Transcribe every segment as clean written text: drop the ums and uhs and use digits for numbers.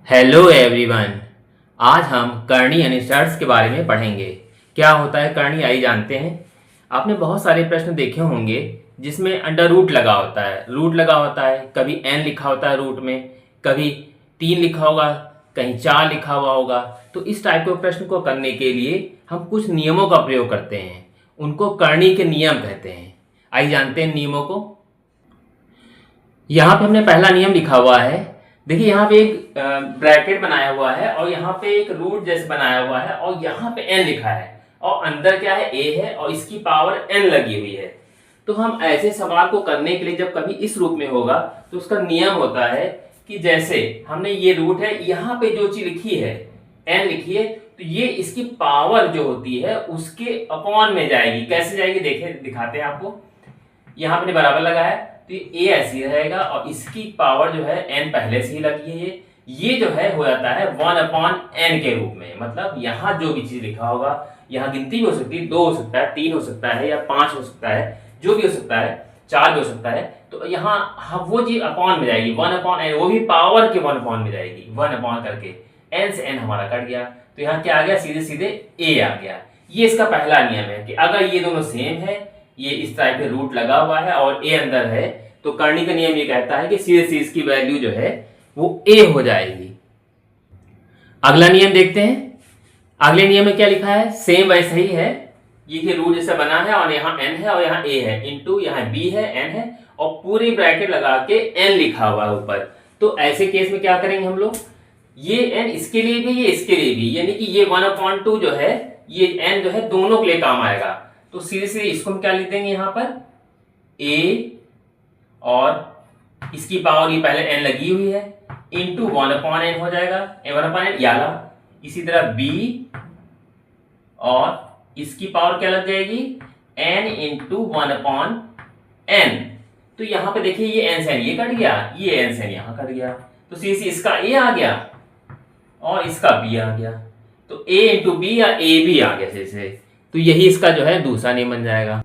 Hello everyone. आज हम करनी यानी शर्ट्स के बारे में पढ़ेंगे। क्या होता है करनी, आइए जानते हैं। आपने बहुत सारे प्रश्न देखे होंगे जिसमें अंडर रूट लगा होता है, रूट लगा होता है, कभी एन लिखा होता है रूट में, कभी 3 लिखा होगा, कहीं 4 लिखा हुआ होगा। तो इस टाइप के प्रश्न को करने के लिए हम कुछ नियमों का प्रयोग करते हैं, उनको करनी के नियम कहते हैं। आइए जानते हैं नियमों को। यहाँ पे हमने पहला नियम लिखा हुआ है। देखिए यहाँ पे एक ब्रैकेट बनाया हुआ है और यहाँ पे एक रूट जैसे बनाया हुआ है और यहाँ पे n लिखा है और अंदर क्या है, a है और इसकी पावर n लगी हुई है। तो हम ऐसे सवाल को करने के लिए जब कभी इस रूप में होगा तो उसका नियम होता है कि जैसे हमने ये रूट है, यहाँ पे जो चीज लिखी है n लिखी है, तो ये इसकी पावर जो होती है उसके अपॉन में जाएगी। कैसे जाएगी देखे दिखाते हैं आपको। यहाँ पे बराबर लगा है तो ये ऐसे ही रहेगा और इसकी पावर जो है n पहले से ही लगी है। ये जो है हो जाता है 1/n के रूप में। मतलब यहाँ जो भी चीज लिखा होगा, यहाँ गिनती भी हो सकती है, 2 हो सकता है, 3 हो सकता है या 5 हो सकता है, जो भी हो सकता है, 4 भी हो सकता है। तो यहाँ हम वो चीज अपॉन में जाएगी 1/n, वो भी पावर के 1 में जाएगी 1 करके। n से n हमारा कट गया तो यहाँ क्या आ गया, सीधे सीधे a आ गया। ये इसका पहला नियम है कि अगर ये दोनों सेम है, ये इस टाइप के रूट लगा हुआ है और a अंदर है, तो करनी का नियम ये कहता है कि सीधे सीधे इसकी वैल्यू जो है वो a हो जाएगी। अगला नियम देखते हैं। अगले नियम में क्या लिखा है, सेम वैसे ही है। ये रूट जैसा बना है और यहाँ n है और यहाँ a है, इंटू यहाँ b है, n है और पूरी ब्रैकेट लगा के n लिखा हुआ है ऊपर। तो ऐसे केस में क्या करेंगे हम लोग, ये n इसके लिए भी, ये इसके लिए भी, यानी कि ये 1/2 जो है, ये n जो है दोनों के लिए काम आएगा। तो सीधे सीधे इसको हम क्या लिख देंगे यहाँ पर a और इसकी पावर ये पहले n लगी हुई है इंटू 1/n हो जाएगा, 1/n याला। इसी तरह b और इसकी पावर क्या लग जाएगी, n इंटू 1/n। तो यहाँ पे देखिए ये n से n ये कट गया, ये n से n यहाँ कट गया, तो सीधे इसका a आ गया और इसका b आ गया। तो a इंटू बी या a भी आ गया जैसे। तो यही इसका जो है दूसरा नियम बन जाएगा।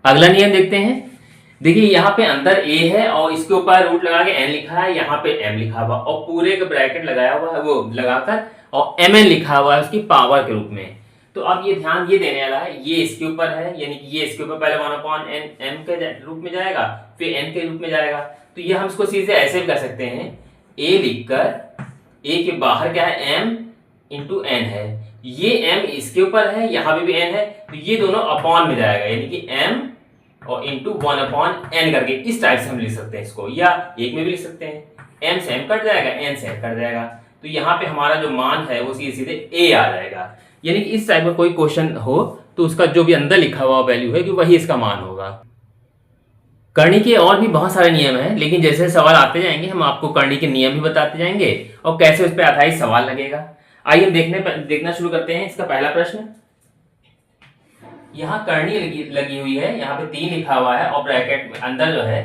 अगला नियम देखते हैं। देखिए यहाँ पे अंदर a है और इसके ऊपर रूट लगा के n लिखा है, यहाँ पे m लिखा हुआ और पूरे का ब्रैकेट लगाया हुआ है वो लगाकर और mn लिखा हुआ है उसकी पावर के रूप में। तो अब ये ध्यान ये देने वाला है, ये इसके ऊपर है, यानी कि ये इसके ऊपर पहले 1/n m के रूप में जाएगा, फिर n के रूप में जाएगा। तो ये हम इसको सीधे ऐसे भी कर सकते हैं, a लिखकर a के बाहर क्या है m इंटू n है, ये m इसके ऊपर है, यहाँ पे भी n है, तो ये दोनों अपॉन में जाएगा, यानी कि m और इंटू 1/n करके इस टाइप से हम लिख सकते हैं इसको, या एक में भी लिख सकते हैं। m से m कट जाएगा, n से n कट जाएगा, तो यहाँ पे हमारा जो मान है वो सीधे सीधे a आ जाएगा। यानी कि इस टाइप का कोई क्वेश्चन हो तो उसका जो भी अंदर लिखा हुआ वैल्यू है कि वही इसका मान होगा। करनी के और भी बहुत सारे नियम हैं, लेकिन जैसे सवाल आते जाएंगे हम आपको करनी के नियम भी बताते जाएंगे और कैसे उस पर आधारित सवाल लगेगा। आइए हम देखना शुरू करते हैं। इसका पहला प्रश्न, यहाँ करनी लगी हुई है, यहाँ पे 3 लिखा हुआ है और ब्रैकेट में अंदर जो है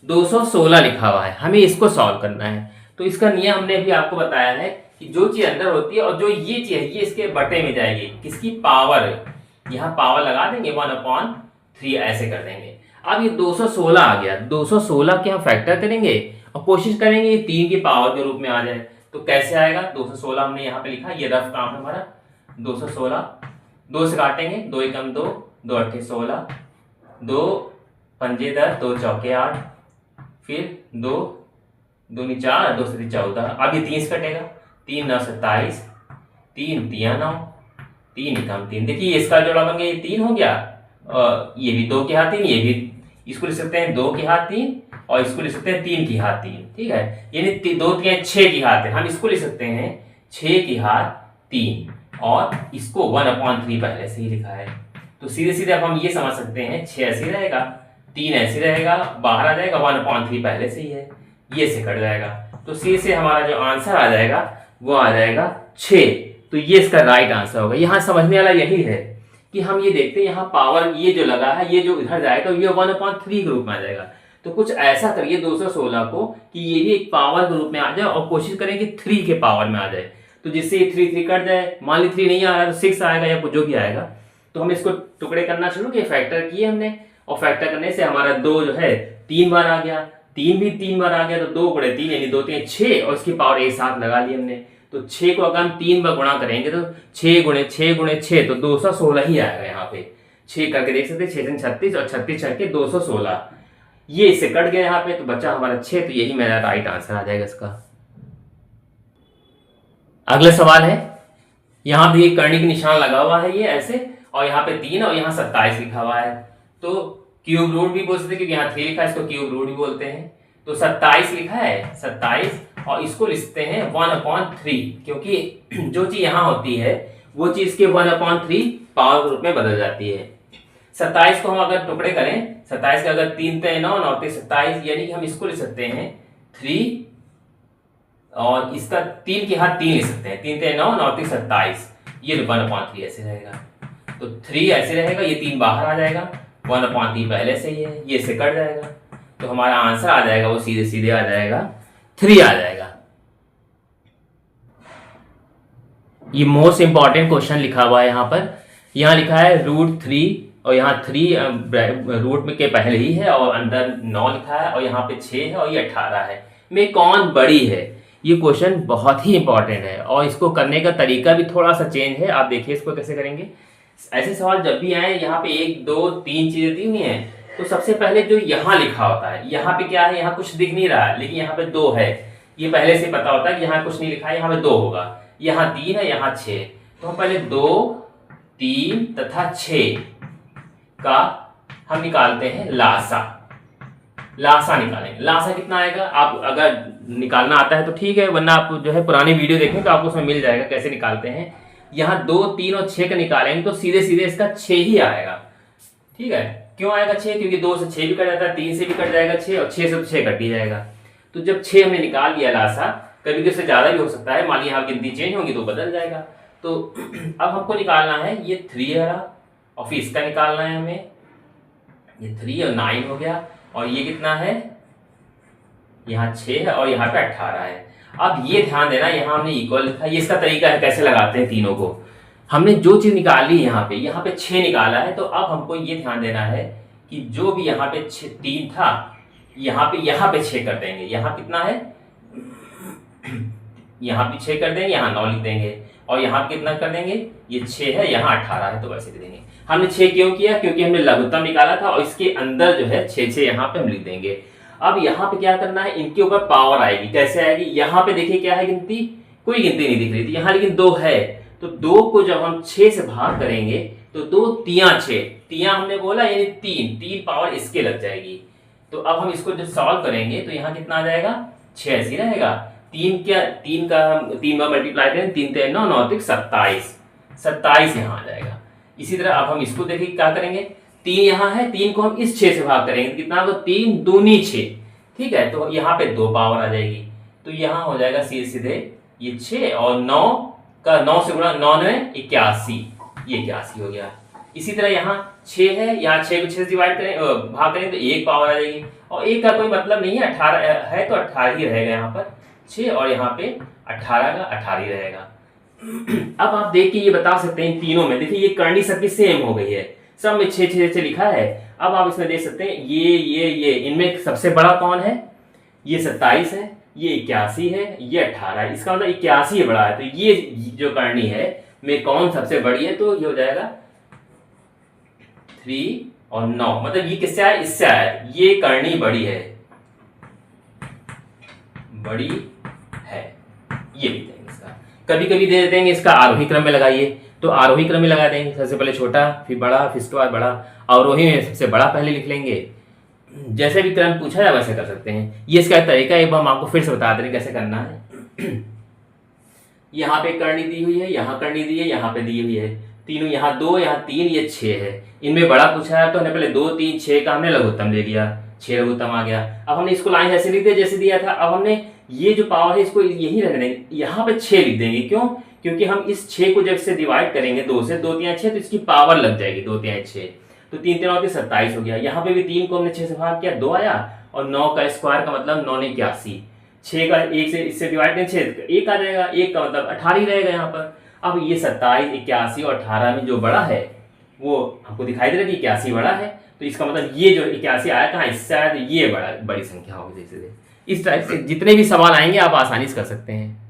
216 लिखा हुआ है, हमें इसको सॉल्व करना है। तो इसका नियम हमने अभी आपको बताया है कि जो चीज अंदर होती है और जो ये चीज है ये इसके बटे में जाएगी, किसकी पावर, यहाँ पावर लगा देंगे 1/3 ऐसे कर देंगे। अब ये 216 आ गया, 216 के हम फैक्टर करेंगे और कोशिश करेंगे ये 3 की पावर के रूप में आ जाए। तो कैसे आएगा, 216 हमने यहाँ पे लिखा, ये रफ काम है हमारा। 216 2 से काटेंगे, 2 एकम 2, 2 अट्ठे 16, 2 पंजे 10, 2 चौके 8, फिर 2 दूनी 4, 2 से 14। अब ये 3 से कटेगा, 3 9 27, 3 तिया 9, 3 एकम 3। देखिए इसका जोड़ा बन गया, ये 3 हो गया, ये भी 2 के हाथ 3, ये भी इसको लिख सकते हैं 2 के हाथ 3 और इसको लिख सकते हैं 3 की हाथ 3। ठीक है, यानी 2 3 6 की हाथ 3, हम इसको लिख सकते हैं 6 की हाथ 3 और इसको 1/3 पहले से ही लिखा है। तो सीधे सीधे अब हम ये समझ सकते हैं 6 ऐसे रहेगा, 3 ऐसे रहेगा, बाहर आ जाएगा, 1/3 पहले से ही है, ये से कट जाएगा। तो सीधे से हमारा जो आंसर आ जाएगा वो आ जाएगा 6। तो ये इसका राइट आंसर होगा। यहाँ समझने वाला यही है कि हम ये देखते हैं यहाँ पावर ये जो लगा है, ये जो इधर जाएगा ये 1/3 के रूप में आ जाएगा। तो कुछ ऐसा करिए 216 को कि ये भी एक पावर के रूप में आ जाए और कोशिश करें कि 3 के पावर में आ जाए। तो जिससे ये 3 3 कट जाए, मान ली 3 नहीं आ रहा तो 6 आएगा या कुछ जो भी आएगा। तो हम इसको टुकड़े करना शुरू किए, फैक्टर किए हमने और फैक्टर करने से हमारा 2 जो है 3 बार आ गया, 3 भी 3 बार आ गया तो 2 गुणे 3 यानी 2 3 6 और इसकी पावर एक साथ लगा ली हमने। तो 6 को अगर हम 3 बार गुणा करेंगे तो 6 गुणे 6 गुणे 6 तो 216 ही आएगा। यहाँ पे 6 करके देख सकते हैं, 6 से 36 और 36 करके 216, ये इससे कट गया यहाँ पे तो बचा हमारा 6, तो यही मेरा राइट आंसर आ जाएगा इसका। अगला सवाल है, यहाँ पे कर्णी का निशान लगा हुआ है ये ऐसे, और यहाँ पे 3 और यहाँ 27 लिखा हुआ है। तो क्यूब रूट भी बोल सकते हैं क्योंकि यहाँ 3 लिखा है, इसको क्यूब रूट भी बोलते हैं। तो 27 लिखा है 27, और इसको लिखते हैं 1/3, क्योंकि जो चीज यहाँ होती है वो चीज के 1/3 पावर के रूप में बदल जाती है। 27 को हम अगर टुकड़े करें, 27 का अगर 3 3 9 9 27, यानी कि हम इसको लिख सकते हैं 3, और इसका 3 के हाथ 3 लिख सकते हैं, 3 3 9 9 27, ये 1/3 ऐसे रहेगा। तो 3 ऐसे रहेगा, ये 3 बाहर आ जाएगा, 1/3 पहले से ही है, ये से कट जाएगा, तो हमारा आंसर आ जाएगा वो सीधे सीधे आ जाएगा 3 आ जाएगा। ये मोस्ट इंपॉर्टेंट क्वेश्चन लिखा हुआ है यहाँ पर। यहाँ लिखा है √3 और यहाँ 3 रूट में के पहले ही है और अंदर 9 लिखा है और यहाँ पे 6 है और ये 18 है, में कौन बड़ी है। ये क्वेश्चन बहुत ही इंपॉर्टेंट है और इसको करने का तरीका भी थोड़ा सा चेंज है। आप देखिए इसको कैसे करेंगे। ऐसे सवाल जब भी आए, यहाँ पे 1 2 3 चीजें दी हुई हैं, तो सबसे पहले जो यहाँ लिखा होता है, यहाँ पे क्या है, यहाँ कुछ दिख नहीं रहा है लेकिन यहाँ पे 2 है, ये पहले से पता होता है कि यहाँ कुछ नहीं लिखा है, यहाँ पे 2 होगा, यहाँ 3 है, यहाँ 6, तो हम पहले 2 3 तथा 6 का हम निकालते हैं लासा। लासा निकालेंगे, लासा कितना आएगा, आप अगर निकालना आता है तो ठीक है, वरना आप जो है पुरानी वीडियो देखें तो आपको उसमें मिल जाएगा कैसे निकालते हैं। यहाँ 2 3 और 6 का निकालेंगे तो सीधे सीधे इसका 6 ही आएगा। ठीक है, क्यों आएगा 6, क्योंकि 2 से 6 भी कट जाता है, 3 से भी कट जाएगा 6 और 6 से तो 6 कट ही जाएगा। तो जब 6 हमने निकाल लिया लासा, कभी कभी उससे ज्यादा भी हो सकता है, मान लीजिए गिनती चेंज होगी तो बदल जाएगा। तो अब हमको निकालना है ये 3 वाला और फिर इसका निकालना है हमें, ये 3 और 9 हो गया, और ये कितना है, यहाँ 6 है और यहाँ पे 18 है। अब ये ध्यान देना, यहाँ हमने इक्वल लिखा, ये इसका तरीका है कैसे लगाते हैं तीनों को। हमने जो चीज निकाली यहाँ पे 6 निकाला है, तो अब हमको ये ध्यान देना है कि जो भी यहाँ पे 3 था, यहाँ पे 6 कर देंगे। यहाँ कितना है, यहाँ पे 6 कर देंगे, यहाँ 9 लिख देंगे, और यहाँ पे कितना कर देंगे, ये 6 है, यहाँ 18 है, तो वैसे लिख देंगे। हमने 6 क्यों किया, क्योंकि हमने लघुत्तम निकाला था और इसके अंदर जो है 6 यहाँ पे हम लिख देंगे। अब यहाँ पे क्या करना है, इनके ऊपर पावर आएगी। कैसे आएगी, यहाँ पे देखिए क्या है गिनती, कोई गिनती नहीं दिख रही थी, यहाँ लेकिन 2 है, तो 2 को जब हम 6 से भाग करेंगे तो 2 3 6, 3 हमने बोला यानी 3 पावर इसके लग जाएगी। तो अब हम इसको जब सॉल्व करेंगे तो यहाँ कितना आ जाएगा, 6 ऐसे रहेगा। 3 बार मल्टीप्लाई करें, 3 3 9 9 27 यहाँ आ जाएगा। इसी तरह अब हम इसको देखिए क्या करेंगे, 3 यहाँ है, 3 को हम इस 6 से भाग करेंगे तो कितना होगा, 3 दूनी 6। ठीक है, तो यहाँ पे 2 पावर आ जाएगी, तो यहाँ हो जाएगा सीधे सीधे ये 6 और 9 का 9 से गुणा, 9 9 81, ये 81 हो गया। इसी तरह यहाँ 6 है, यहाँ 6 को 6 से डिवाइड करें, भाग करें तो 1 पावर आ जाएगी, और 1 का कोई मतलब नहीं है, 18 है तो 18 ही रहेगा यहाँ पर 6, और यहाँ पे 18 का 18 ही रहेगा। अब आप देख के ये बता सकते हैं इन तीनों में, देखिए ये करनी सबकी सेम हो गई है, सब में 6 6 6 लिखा है। अब आप इसमें देख सकते हैं ये इनमें सबसे बड़ा कौन है, ये 27 है, ये 81 है, ये 18 है, इसका मतलब 81 बड़ा है। तो ये जो करनी है में कौन सबसे बड़ी है, तो ये हो जाएगा 3 और 9, मतलब ये किससे आया, इससे आया, ये करनी बड़ी है, बड़ी है, ये भी देंगे इसका। कभी कभी दे देंगे इसका आरोही क्रम में लगाइए, तो आरोही क्रम में लगा देंगे, सबसे पहले छोटा फिर बड़ा फिर उसके बाद बड़ा, अवरोही में सबसे बड़ा पहले लिख लेंगे। जैसे भी क्रम पूछा जाए वैसे कर सकते हैं। ये इसका तरीका एक बार हम आपको फिर से बता दें कैसे करना है। यहाँ पे करनी दी हुई है, यहाँ करनी दी है, यहाँ पे दी हुई है, तीनों, यहाँ 2 यहाँ 3 ये 6 है। इनमें बड़ा पूछा है तो हमने पहले 2 3 6 का हमने लघुत्तम ले लिया, 6 लघुत्तम आ गया। अब हमने इसको लाइन ऐसे लिख दिया जैसे दिया था। अब हमने ये जो पावर है इसको यही रख देंगे, यहाँ पे 6 लिख देंगे। क्यों, क्योंकि हम इस 6 को जब से डिवाइड करेंगे 2 से, 2 3 6, तो इसकी पावर लग जाएगी 2 3 6, तो 3 3 और 27 हो गया। यहाँ पे भी 3 को हमने 6 से भाग किया, 2 आया, और 9 का स्क्वायर का मतलब 9 ने 81, 6 का 1 से इससे डिवाइड करें 6 1 आ जाएगा, 1 का मतलब 18 ही रहेगा यहाँ पर। अब ये 27 81 और 18 में जो बड़ा है वो हमको दिखाई दे रहा है कि 81 बड़ा है, तो इसका मतलब ये जो 81 आया था इससे आया, तो ये बड़ी संख्या होगी। जैसे इस टाइप से जितने भी सवाल आएंगे आप आसानी से कर सकते हैं।